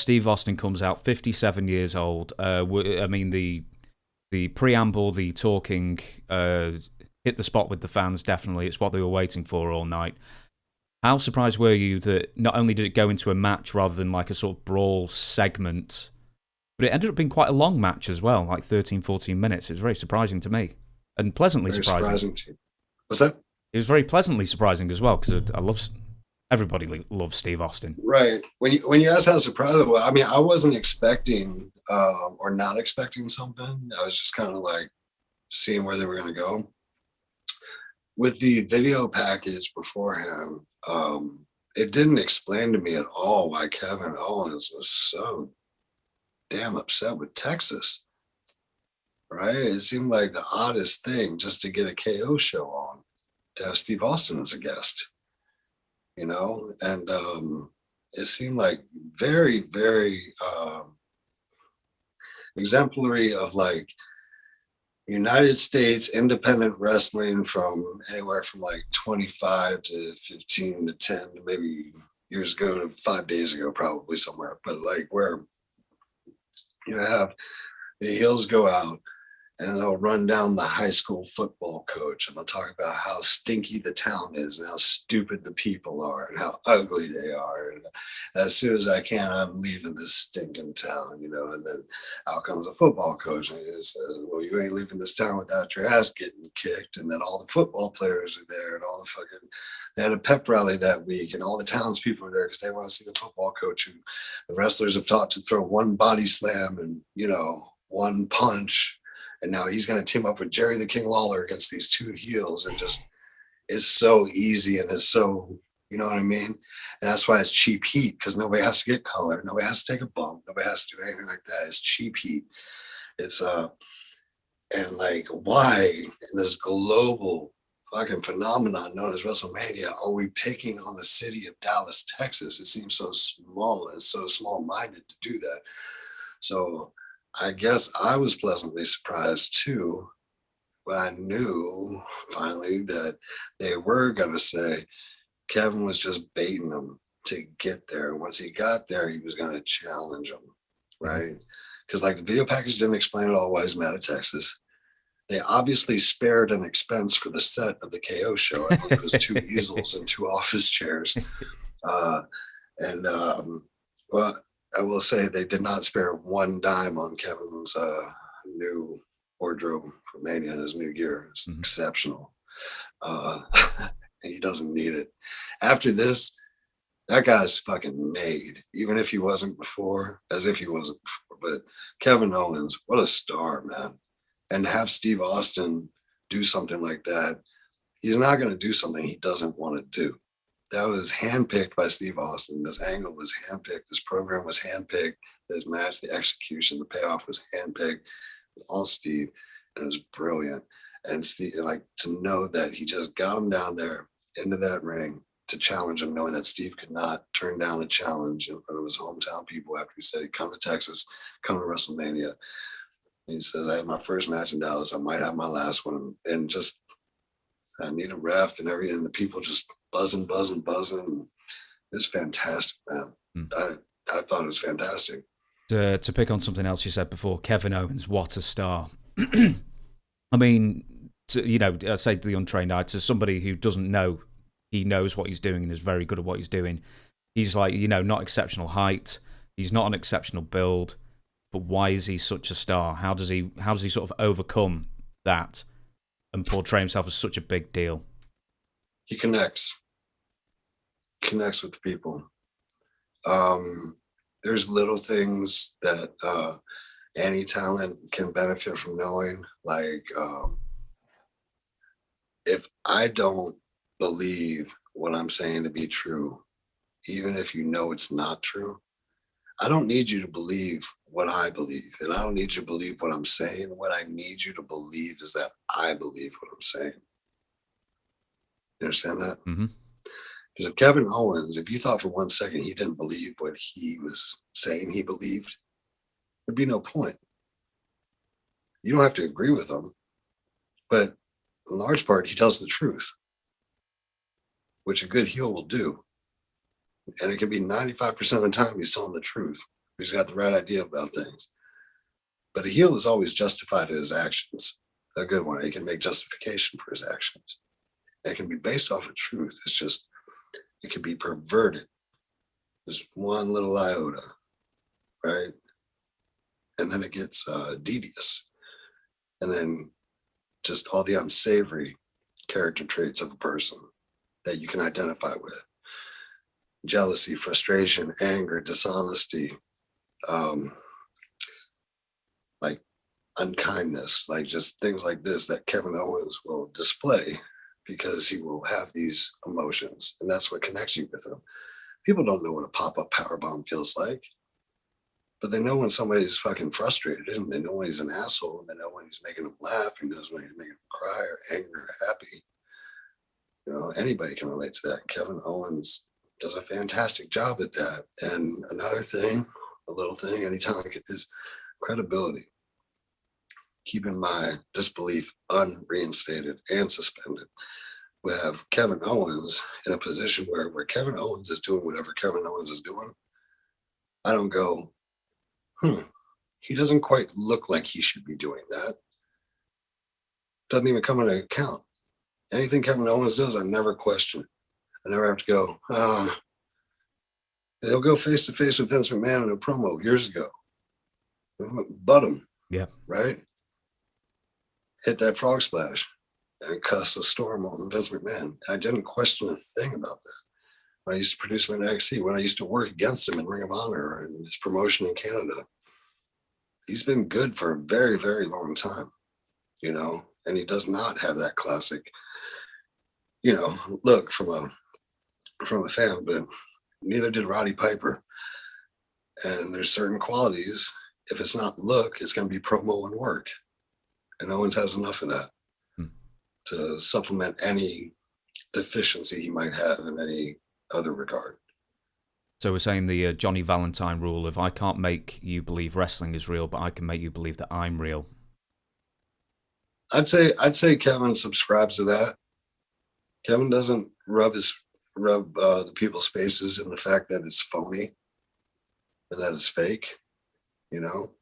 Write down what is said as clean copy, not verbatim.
Steve Austin comes out, 57 years old. I mean, the preamble, the talking, hit the spot with the fans. Definitely, it's what they were waiting for all night. How surprised were you that not only did it go into a match rather than like a sort of brawl segment, but it ended up being quite a long match as well, like 13, 14 minutes. It was very surprising to me, and pleasantly Very surprising. surprising to you. What's that? It was very pleasantly surprising as well, because I love everybody loves Steve Austin. Right. When you asked how surprised I was, I mean, I wasn't expecting or not expecting something. I was just kind of like seeing where they were going to go. With the video package beforehand, it didn't explain to me at all why Kevin Owens was so damn upset with Texas. Right? It seemed like the oddest thing just to get a KO show on, to have Steve Austin as a guest, and it seemed like very, very exemplary of like United States independent wrestling from anywhere from like 25 to 15 to 10 to maybe years ago to 5 days ago, probably somewhere, but like where you have the heels go out and they'll run down the high school football coach and they'll talk about how stinky the town is and how stupid the people are and how ugly they are. And as soon as I can, I'm leaving this stinking town, and then out comes a football coach and he says, well, you ain't leaving this town without your ass getting kicked. And then all the football players are there and all the fucking, they had a pep rally that week and all the townspeople are there because they want to see the football coach who the wrestlers have taught to throw one body slam and, one punch. And now he's going to team up with Jerry the King Lawler against these two heels, and just is so easy and is so, you know what I mean? And that's why it's cheap heat, because nobody has to get color, nobody has to take a bump, nobody has to do anything like that. It's cheap heat. It's and like, why in this global fucking phenomenon known as WrestleMania are we picking on the city of Dallas, Texas? It seems so small and so small-minded to do that. So I guess I was pleasantly surprised too, when I knew finally that they were going to say Kevin was just baiting them to get there. Once he got there, he was going to challenge them, right? Because like the video package didn't explain at all why he's mad at Texas. They obviously spared an expense for the set of the KO show. I believe it was 2 easels and 2 office chairs. Well, I will say they did not spare one dime on Kevin's new wardrobe for Mania and his new gear. It's exceptional. He doesn't need it. After this, that guy's fucking made, even if he wasn't before, as if he wasn't before. But Kevin Owens, what a star, man. And to have Steve Austin do something like that, he's not going to do something he doesn't want to do. That was handpicked by Steve Austin. This angle was handpicked. This program was handpicked. This match, the execution, the payoff was handpicked. All Steve, and it was brilliant. And Steve, like, to know that he just got him down there into that ring to challenge him, knowing that Steve could not turn down a challenge in front of his hometown people after he said he'd come to Texas, come to WrestleMania. And he says, I had my first match in Dallas. I might have my last one. And just, I need a ref and everything. The people just buzzing. It's fantastic, man. I thought it was fantastic. To pick on something else you said before, Kevin Owens, what a star. I mean, I say to the untrained eye, to somebody who doesn't know, he knows what he's doing and is very good at what he's doing. He's like, not exceptional height. He's not an exceptional build. But why is he such a star? How does he sort of overcome that and portray himself as such a big deal? He connects with the people. There's little things that any talent can benefit from knowing. Like, if I don't believe what I'm saying to be true, even if you know it's not true, I don't need you to believe what I believe. And I don't need you to believe what I'm saying. What I need you to believe is that I believe what I'm saying. You understand that? Mm-hmm. Because if Kevin Owens, if you thought for 1 second he didn't believe what he was saying he believed, there'd be no point. You don't have to agree with him, but in large part, he tells the truth, which a good heel will do. And it can be 95% of the time he's telling the truth. He's got the right idea about things. But a heel is always justified in his actions. A good one. He can make justification for his actions. It can be based off of truth. It's just, it can be perverted. Just one little iota, right? And then it gets devious. And then just all the unsavory character traits of a person that you can identify with. Jealousy, frustration, anger, dishonesty, like unkindness, like just things like this that Kevin Owens will display because he will have these emotions. And that's what connects you with him. People don't know what a pop-up power bomb feels like, but they know when somebody's fucking frustrated, and they know when he's an asshole, and they know when he's making them laugh, he knows when he's making them cry or angry or happy. You know, anybody can relate to that. Kevin Owens does a fantastic job at that. And another thing, a little thing, anytime I get this, credibility. Keeping my disbelief unreinstated and suspended. We have Kevin Owens in a position where Kevin Owens is doing whatever Kevin Owens is doing. I don't go, he doesn't quite look like he should be doing that. Doesn't even come into account. Anything Kevin Owens does, I never question. I never have to go, they'll go face to face with Vince McMahon in a promo years ago. Butt him. Yeah. Right? Hit that frog splash and cuss the storm on Vince McMahon. I didn't question a thing about that. When I used to produce him in NXT, when I used to work against him in Ring of Honor and his promotion in Canada, he's been good for a very, very long time, you know, and he does not have that classic, you know, look from a fan, but neither did Roddy Piper. And there's certain qualities. If it's not look, it's going to be promo and work. And Owens has enough of that to supplement any deficiency he might have in any other regard. So we're saying the Johnny Valentine rule of I can't make you believe wrestling is real, but I can make you believe that I'm real. I'd say Kevin subscribes to that. Kevin doesn't rub the people's faces in the fact that it's phony and that it's fake, you know.